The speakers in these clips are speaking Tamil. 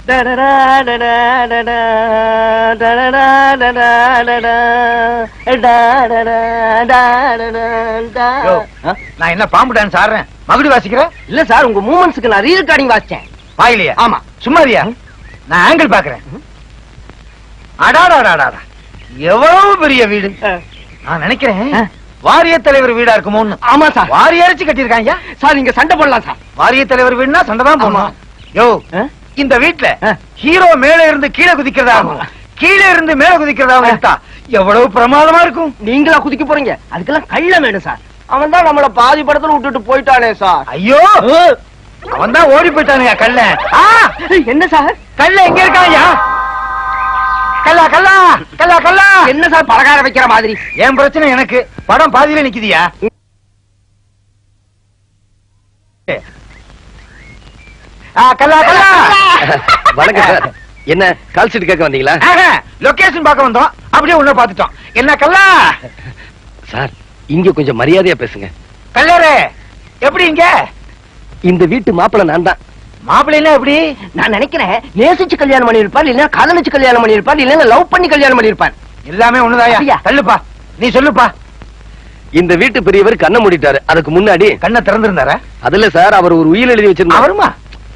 நான் என்ன பாம்பு டான்ஸ் ஆடுறேன் மகுடி வாசிக்கிறேன்? இல்ல சார், உங்க மூமெண்ட்ஸ்க்கு நான் ரீல் ரெக்கார்டிங் வாசிச்சேன். வாயிலையா? ஆமா. சும்மாரியா? நான் ஆங்கிள் பாக்குறேன். அடாடாடாடா, எவ்வளவு பெரிய வீடு! நான் நினைக்கிறேன் வாரிய தலைவர் வீடா இருக்குமோன்னு. ஆமா சார். வாரி அரைச்சு கட்டிருக்காங்க சார். இங்க சண்டை போடலாம் சார். வாரிய தலைவர் வீடுனா சண்டை தான் போடணும். யோ, இந்த வீட்டுல ஹீரோ மேல இருந்து கீழே குதிக்கிறதாகும், கீழே இருந்து மேல குதிக்கிறதாகும் இருந்தா எவ்வளவு பிரமாதமா இருக்கும். நீங்களா குதிக்க போறீங்க? அதுக்கெல்லாம் கள்ள வேணும் சார். அவன் தான் நம்மள பாதி படத்துல விட்டுட்டு போயிட்டானே சார். ஐயோ, அவன் தான் ஓடி போயிட்டானுங்க கள்ள. என்ன சார்? கள்ள எங்க இருக்காயா? கல்லா கல்லா கல்லா கல்லா. என்ன சார் பலகார வைக்கிற மாதிரி? என் பிரச்சனை எனக்கு. படம் பாதியில நிக்குதியா? கல்லா கல்லா. வணக்கம் சார். என்ன கால் சீட் கேட்க வந்தீங்களா? லொகேஷன் பார்க்க வந்தோம், அப்படியே உன்ன பாத்துட்டோம். என்ன கல்லா? சார், இங்க கொஞ்சம் மரியாதையா பேசுங்க. கல்லரே, எப்படி இங்க? இந்த வீட்டு மாப்பிள்ளை நான் தான். மாப்பிள்ளைன்னா எப்படி? நான் நினைக்கிறேன் நேசிச்சு கல்யாணம் பண்ணிருப்பார், இல்ல காதலிச்சு கல்யாணம் பண்ணிருப்பார், இல்ல லவ் பண்ணி கல்யாணம் பண்ணிருப்பார். எல்லாமே ஒண்ணுதாயா? தள்ளுப்பா, நீ சொல்லுப்பா. இந்த வீட்டு பெரியவர் கண்ணை மூடிட்டாரு. அதுக்கு முன்னாடி கண்ணை திறந்திருந்தாரா? அதுல சார் அவர் ஒரு உயில் எழுதி வச்சிருந்தாரு. அவருமா?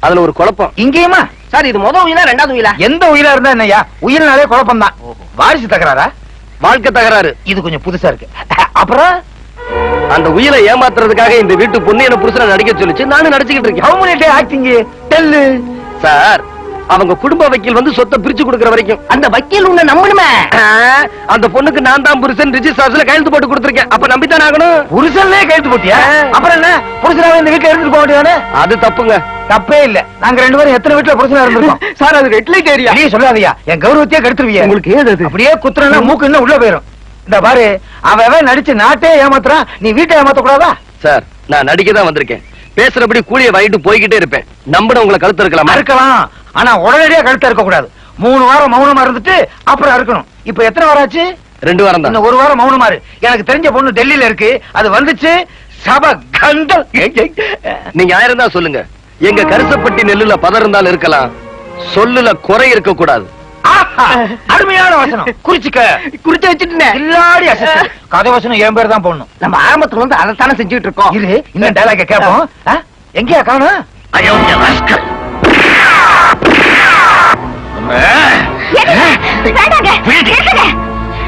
அதுல ஒரு குழப்பம். இங்கேயுமா? சார், இது முதல் உயிலா ரெண்டாவது உயிலா? எந்த உயிலா இருந்தா என்னையா? உயில்னாலே குழப்பம் தான். வாரிசு தகராறா? வாழ்க்கை தகராறு. இது கொஞ்சம் புதுசா இருக்கு. அப்புறம் அந்த உயிரை ஏமாத்துறதுக்காக இந்த வீட்டு பொண்ணு என்ன புருஷனை நடிக்க சொல்லிச்சு. நானும் நடிச்சுக்கிட்டு இருக்கேன். How many day acting? Tell. Sir, அவங்க குடும்ப வக்கீல் வந்து சொத்தை பிரிச்சு கொடுக்கற வரைக்கும் அந்த வக்கீல் உன்னை நம்பணுமே. அந்த பொண்ணுக்கு நான் தான் புருஷன் ரிஜிஸ்டர்ல கையெழுத்து போட்டு கொடுத்திருக்கேன். அப்ப நம்பித்தான் ஆகணும். புருஷன்லயே கையெழுத்து போட்டியா? அப்புறம் என்ன, புருஷனாவே இந்த வீட்டுல இருந்துட்டு போக வேண்டியதானே? அது தப்புங்க. தப்பே இல்ல. நாங்க ரெண்டு பேரும் எத்தனை வீட்டுல புருஷனா இருந்திருக்கோம். சார், அது ரெட் லைட் ஏரியா. நீ சொல்லாதயா, என் கௌரவத்தையே கெடுத்துருவியா? உங்களுக்கு ஏது அது? அப்படியே குத்துறனா மூக்கு இன்னும் உள்ள போயிரும். இந்த பாரு, அவன் நடிச்சு நாட்டே ஏமாத்துறான், நீ வீட்டை ஏமாத்த கூடாதா? சார், நான் நடிக்க தான் வந்திருக்கேன். பேசுறபடி கூலிய வாங்கிட்டு போய்கிட்டே இருப்பேன். நம்பின உங்களை கழுத்து இருக்கலாம். இருக்கலாம், ஆனா உடனடியா கழுத்த இருக்க கூடாது. 3 வாரம் மௌனமா இருந்துட்டு அப்புறம் இருக்கணும். இப்ப எத்தனை வாரம் ஆச்சு? 2 வாரம் தான். இன்னும் 1 வாரம் மௌனமா இரு. எனக்கு தெரிஞ்ச பொண்ணு டெல்லியில இருக்கு, அது வந்துச்சு. சப கண்டல். நீங்க ஆயிரம் தான் சொல்லுங்க. எங்க கரிசப்பட்டி நெல்லுல பதம் இருந்தாலும் இருக்கலாம், சொல்லுல குறை இருக்க கூடாது. அருமையான வசனம். குறிச்சுக்க. குறிச்சு வச்சுட்டேன். எல்லாடி அசிஸ்டன்ட். கதை வசனம் என் பேர் தான் போடணும். நம்ம ஆரம்பத்துல வந்து அதைத்தானே செஞ்சுட்டு இருக்கோம். இரு, இந்த டயலாக கேட்போம். எங்கயா காணோம்? அயோக்கிய ராஸ்கல்.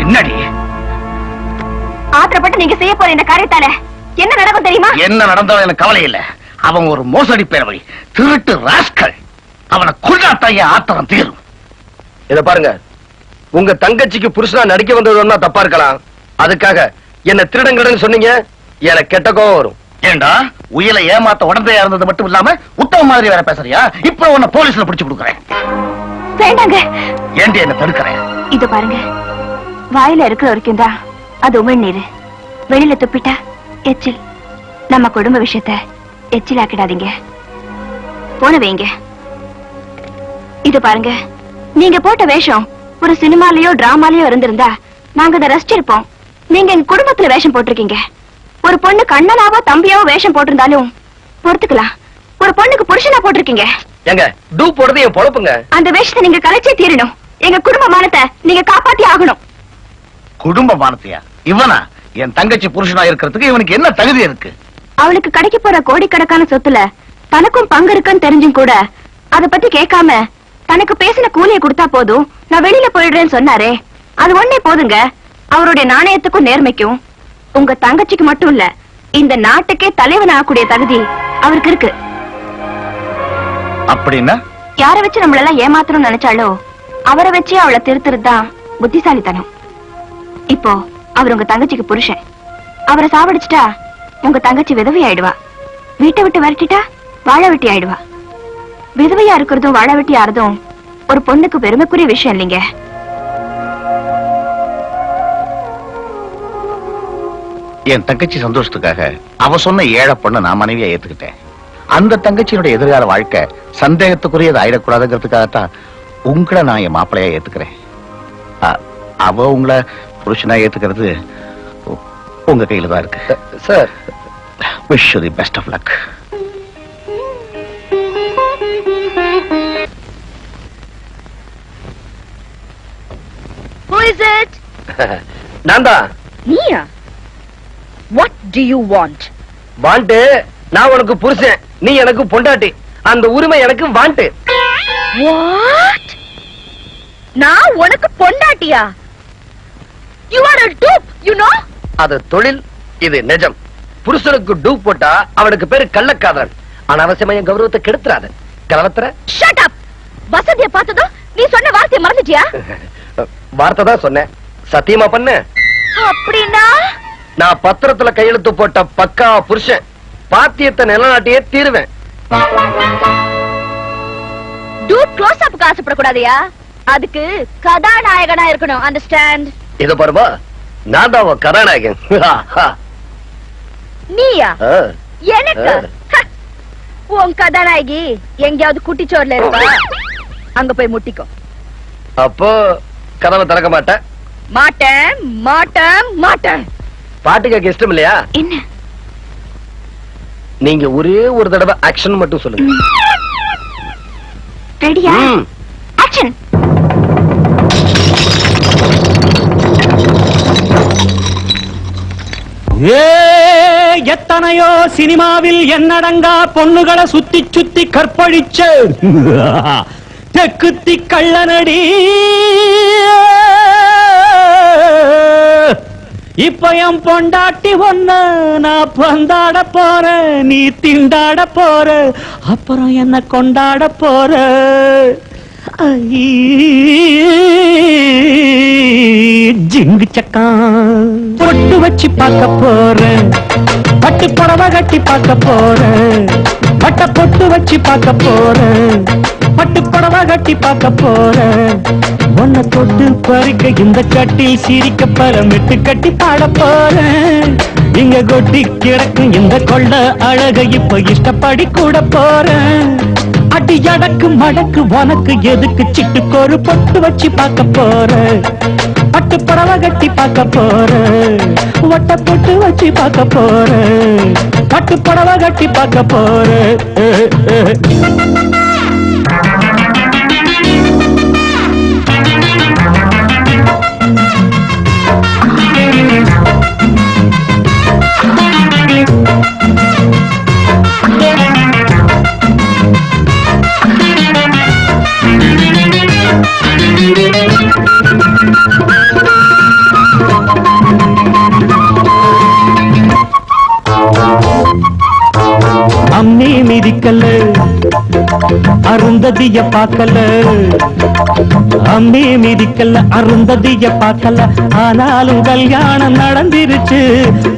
என்னடி ஆத்திரப்பட்டு நீங்க செய்ய போற இந்த காரியத்தால என்ன நடக்கும் தெரியுமா? என்ன நடந்தாலும் எனக்கு கவலை இல்ல. அவன் ஒரு மோசடி பேரவை, திருட்டு ராஸ்கல். அவனை கொல்லாத்தைய ஆத்திரம் தீரும். இத பாருங்க, உங்க தங்கச்சிக்கு புருஷனா நடிக்க வந்ததுன்னா தப்பா இருக்கலாம். அதுக்காக என்ன திருடங்கடன்னு சொன்னீங்க, எனக்கு கெட்ட கோவம் வரும். ஏண்டா, உயிரை ஏமாத்த உடந்தையா இருந்தது மட்டும் இல்லாம உத்தம மாதிரி வேற பேசுறியா? இப்ப உன்னை போலீஸ்ல பிடிச்சு கொடுக்குறேன். வேண்டாங்க. ஏண்டி என்ன தடுக்கிறேன்? இது பாருங்க, வாயில இருக்கிற வரைக்கும் தான் அது உமிழ்நீர், வெளியில துப்பிட்டா எச்சில். நம்ம குடும்ப விஷயத்த எச்சில் ஆக்கிடாதீங்க. போன வைங்க. இது பாருங்க, நீங்க போட்ட வேஷம் ஒரு சினிமாலயோ டிராமாலயோ இருந்திருந்தா நாங்க அதை ரசிச்சிருப்போம். நீங்க எங்க குடும்பத்துல வேஷம் போட்டிருக்கீங்க. ஒரு பொண்ணு கண்ணனாவோ தம்பியாவோ வேஷம் போட்டிருந்தாலும் பொறுத்துக்கலாம். ஒரு பொண்ணுக்கு புருஷனா போட்டிருக்கீங்க. எங்க டூ போடுறது என் பொழப்புங்க. அந்த வேஷத்தை நீங்க கலைச்சே தீரணும். எங்க குடும்ப மானத்தை நீங்க காப்பாத்தி ஆகணும். குடும்ப மானத்தையா? இவனா என் தங்கச்சி புருஷனா இருக்கிறதுக்கு இவனுக்கு என்ன தகுதி இருக்கு? அவளுக்கு கிடைக்க போற கோடிக்கணக்கான சொத்துல தனக்கும் பங்கு இருக்குன்னு தெரிஞ்சும் கூட அத பத்தி கேட்காம தனக்கு பேசின கூலியை கொடுத்தா போதும், நான் வெளியில போயிடுறேன்னு சொன்னாரே, அது ஒண்ணே போதுங்க. அவருடைய நாணயத்துக்கும் நேர்மைக்கும் உங்க தங்கச்சிக்கு மட்டும் இல்ல, இந்த நாட்டுக்கே தலைவன் ஆகக்கூடிய தகுதி அவருக்கு இருக்கு. அப்படின்னா யார வச்சு நம்மளெல்லாம் ஏமாத்தணும்னு நினைச்சாலோ அவரை வச்சு அவளை திருத்துறதுதான் புத்திசாலித்தனம். இப்போ அவர் உங்க தங்கச்சிக்கு புருஷன். அவரை சாவடிச்சுட்டா உங்க தங்கச்சி விதவை ஆயிடுவா. வீட்டை விட்டு விரட்டிட்டா வாழ வெட்டி ஆயிடுவா. விதவையா இருக்கிறதும் வாழ வெட்டி ஆறதும் ஒரு பொண்ணுக்கு பெருமைக்குரிய விஷயம் இல்லைங்க. என் தங்கச்சி சந்தோஷத்துக்காக அவ சொன்ன ஏழை பொண்ணு நான் மனைவியா ஏத்துக்கிட்டேன். அந்த தங்கச்சியினுடைய எதிர்கால வாழ்க்கை சந்தேகத்துக்குரியது ஆயிடக்கூடாதுங்கிறதுக்காகத்தான் உங்களை நான் என் மாப்பிள்ளையா ஏத்துக்கிறேன். அவ உங்களை புருஷனா ஏத்துக்கிறது உங்க கையில தான் இருக்கு. Sir, wish you the best of luck. நான் தான் நீயா? What do you want? வாண்டு. நான் உனக்கு புருஷன், நீ எனக்கு பொண்டாட்டி. அந்த உரிமை எனக்கு வாண்டு. What? நான் உனக்கு பொண்டாட்டியா? You are a dupe, you know? அது தொழில், இது நிஜம். புருஷனுக்கு டூப் போட்டா அவனுக்கு பேரு கள்ளக்காதலன். அனாவசியமா என் கௌரவத்தை கெடுத்துறாத. கலவத்துற. Shut up. வசதியை பார்த்ததும் நீ சொன்ன வார்த்தையை மறந்துட்டியா? வார்த்தை தான் சொன்னேன். சத்தியமா பண்ண. அப்படின்னா நான் பத்திரத்துல கையெழுத்து போட்ட பக்கா புருஷன். பாத்தியத்தை நிலநாட்டியே தீருவேன். டூப் க்ளோஸ் அப்க்கு ஆசைப்படக்கூடாதயா? அதுக்கு கதாநாயகனா இருக்கணும். அண்டர்ஸ்டாண்ட்? இத பாருமா, நான் தான் உன் கதாநாயகன். நீயா? ஆ. எனக்கு உன் கதாநாயகி எங்கேயாவது குட்டிச்சோர்ல இருக்கா? அங்க போய் முட்டிக்கோ. அப்போ கதவை திறக்க மாட்டேன். மாட்டேன் மாட்டேன் மாட்டேன். பாட்டு கேட்க இஷ்டம் இல்லையா? என்ன? நீங்க ஒரே ஒரு தடவை ஆக்ஷன் மட்டும் சொல்லுங்க. ரெடியா? ம். ஆக்ஷன். எத்தனையோ சினிமாவில் என்னடங்கா பொண்ணுகளை சுத்தி சுத்தி கற்பழிச்ச தெக்குத்தி கள்ளனடி. இப்ப என் பொண்டாட்டி ஒண்ணு நான் பந்தாட போற, நீ திண்டாட போற, அப்புறம் என்ன கொண்டாட போற. ஜிங்கு சக்கா பொட்டு வச்சு பார்க்க போறேன், பட்டு புடவை கட்டி பார்க்க போறேன், பட்ட பொட்டு வச்சு பார்க்க போறேன், பட்டு புடவை கட்டி பார்க்க போறேன். உன்னை தொட்டு பறிக்க இந்த கட்டில் சிரிக்க பரமிட்டு கட்டி பாட போறேன். இங்க கொட்டி கிடக்கும் இந்த கொள்ள அழக இப்ப இஷ்டப்படி கூட போறேன். அடி அடக்கு மடக்கு உனக்கு எதுக்கு சிட்டுக்கொரு பொட்டு வச்சு பார்க்க போற, பட்டு புடவை கட்டி பார்க்க போற, ஒட்ட பொட்டு வச்சு பார்க்க போற, பட்டு புடவை கட்டி பார்க்க போற. அம்மி மிதிக்கல அருந்ததிய பார்க்கல, அம்மி மிதிக்கல அருந்ததிய பார்க்கல, ஆனாலும் கல்யாணம் நடந்திருச்சு.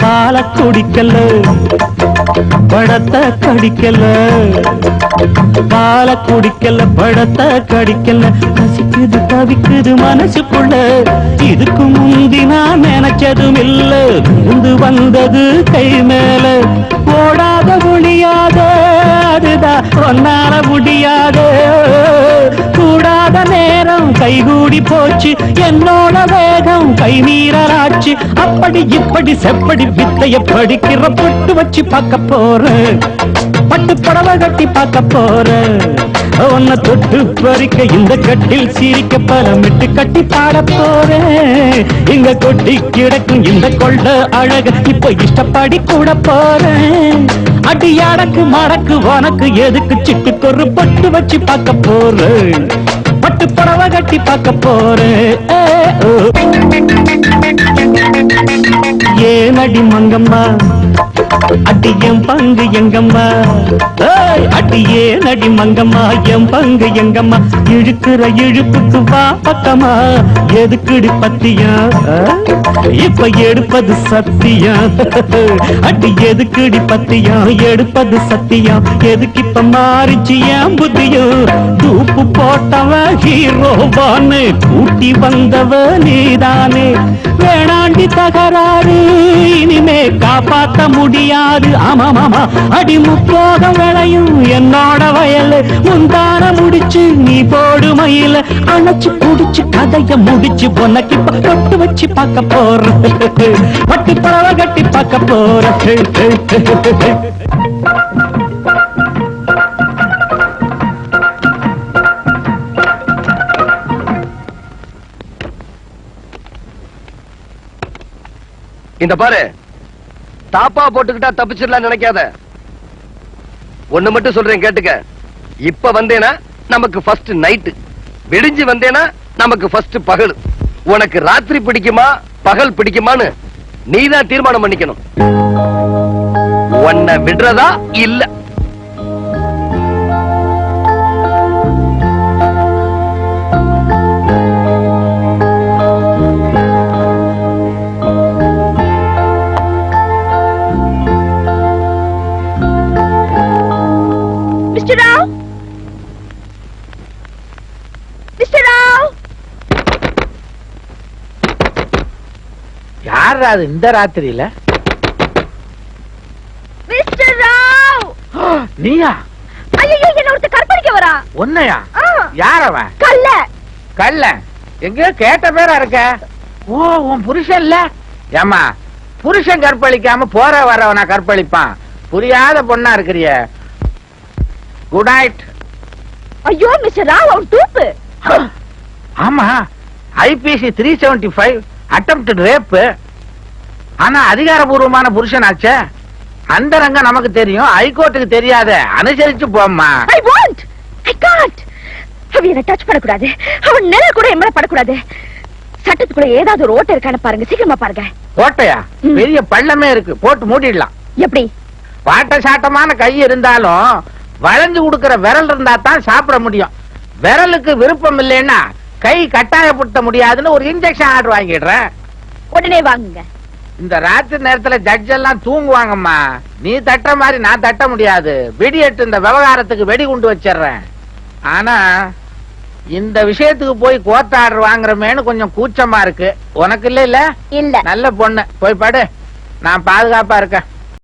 பால குடிக்கல படத்தை கடிக்கல, பால குடிக்கல படத்தை கடிக்கல. பசிக்குது தவிக்குது மனசுக்குள்ள, இதுக்கு முந்தி நான் நினைச்சதும் இல்ல. இருந்து வந்தது கை மேல, ஓடாத ஒளியாத அதுதான் ஒன்னால முடியாத. கூடாத நேரம் கைகூடி போச்சு, என்னோட வேகம் கை மீறலாச்சு. அப்படி இப்படி செப்படி வித்தைய படிக்கிற பொட்டு வச்சு பார்க்க போறேன், பட்டு புடவை கட்டி பார்க்க போறேன். உன்னை தொட்டு பறிக்க இந்த கட்டில் சிரிக்க பலமிட்டு கட்டி பாட போறேன். இங்க கொட்டி கிடக்கும் இந்த கொள்ள அழக இப்ப இஷ்டப்படி கூட போறேன். அடி அடக்கு மடக்கு உனக்கு எதுக்கு சிட்டுக்கொரு பொட்டு வச்சு பார்க்க போறேன், பட்டு புடவை கட்டி பார்க்க போறேன். ஏனடி மங்கம்மா அடி என் பங்கு எங்கம்மா, அடி ஏனடி மங்கம்மா என் பங்கு எங்கம்மா. இழுக்கிற இழுப்புக்கு வா பக்கமா, எதுக்குடி பத்தியா இப்ப எடுப்பது சத்தியா. அடி எதுக்குடி பத்தியா எடுப்பது சத்தியா. எதுக்கு இப்ப மாறிச்சு என் புத்தியும். தூப்பு போட்டவன் ஹீரோவான்னு கூட்டி வந்தவ நீதானே. வேணாண்டி தகராறு இனிமே காப்பாத்த முடியாது. ஆமா மாமா அடி முப்போக விளையும் என்னோட வயல். முந்தான முடிச்சு நீ போடு மயில, அணைச்சு குடிச்சு கதைய முடிச்சு உனக்கு இப்ப பொட்டு வச்சு பார்க்க போற, பட்டு புடவை கட்டி பார்க்க போற. இந்த பாரு, தாப்பா போட்டுக்கிட்டா தப்பிச்சிடலாம் நினைக்காத. ஒண்ணு மட்டும் சொல்றேன் கேட்டுக்க. இப்ப வந்தேனா நமக்கு ஃபர்ஸ்ட் நைட்டு, விடிஞ்சு வந்தேனா நமக்கு ஃபர்ஸ்ட் பகல். உனக்கு ராத்திரி பிடிக்குமா பகல் பிடிக்குமான்னு நீதான் தீர்மானம் பண்ணிக்கணும். உன்னை விடுறதா இல்ல. Mister Rao, mister Rao. யார் அது இந்த ராத்திரியில? மிஸ்டர் ராவ். நீயா? ஐயோ, என்ன ஒருத்தர் கற்பழிக்க வரா. உன்னையா? ஆ. யார் அவன்? கல்ல. கல்ல? எங்க கேட்ட பேரா இருக்க? ஓ, உன் புருஷன் இல்ல? ஏமா, புருஷன் கற்பழிக்காம போற வரவனா கற்பழிப்பான்? புரியாத பொண்ணா இருக்கிறிய. Good night. ஐயோ மிஸ்டர் ராவ், அவன் தூப்பு. ஆமா, ஐபிசி 375 அட்டெம்ப்டட் ரேப். ஆனா அதிகாரபூர்வமான புருஷனாச்சே. அந்த ரங்கம் நமக்கு தெரியும், ஹைகோர்ட்டுக்கு தெரியாத. அனுசரிச்சு போம்மா. I won't. I can't. அவன் என்ன டச் பண்ணக்கூடாது. அவன் நிழல் கூட என் மேல படக்கூடாது. சட்டத்துக்குள்ள ஏதாவது ஒரு ஓட்டை இருக்கான்னு பாருங்க, சீக்கிரமா பாருங்க. ஓட்டையா? பெரிய பள்ளமே இருக்கு, போட்டு மூடிடலாம். எப்படி? வாட்ட சாட்டமான கை இருந்தாலும் வளைஞ்சு கொடுக்கிற விரல் இருந்தா தான் சாப்பிட முடியும். விரலுக்கு விருப்பம் இல்லைன்னா கை கட்டாயப்படுத்த முடியாதுன்னு ஒரு இன்ஜெக்ஷன் ஆர்டர் வாங்கிடுறேன். உடனே வாங்குங்க. இந்த ராத்திரி நேரத்துல ஜட்ஜ் எல்லாம் தூங்குவாங்கம்மா. நீ தட்ட மாதிரி நான் தட்ட முடியாது. வெடியட்டு இந்த விவகாரத்துக்கு வெடி குண்டு வச்சிடுறேன். ஆனா இந்த விஷயத்துக்கு போய் கோர்ட் ஆர்டர் வாங்குறமேன்னு கொஞ்சம் கூச்சமா இருக்கு. உனக்கு இல்ல? இல்ல, நல்ல பொண்ணு, போய் படு. நான் பாதுகாப்பா இருக்கேன்.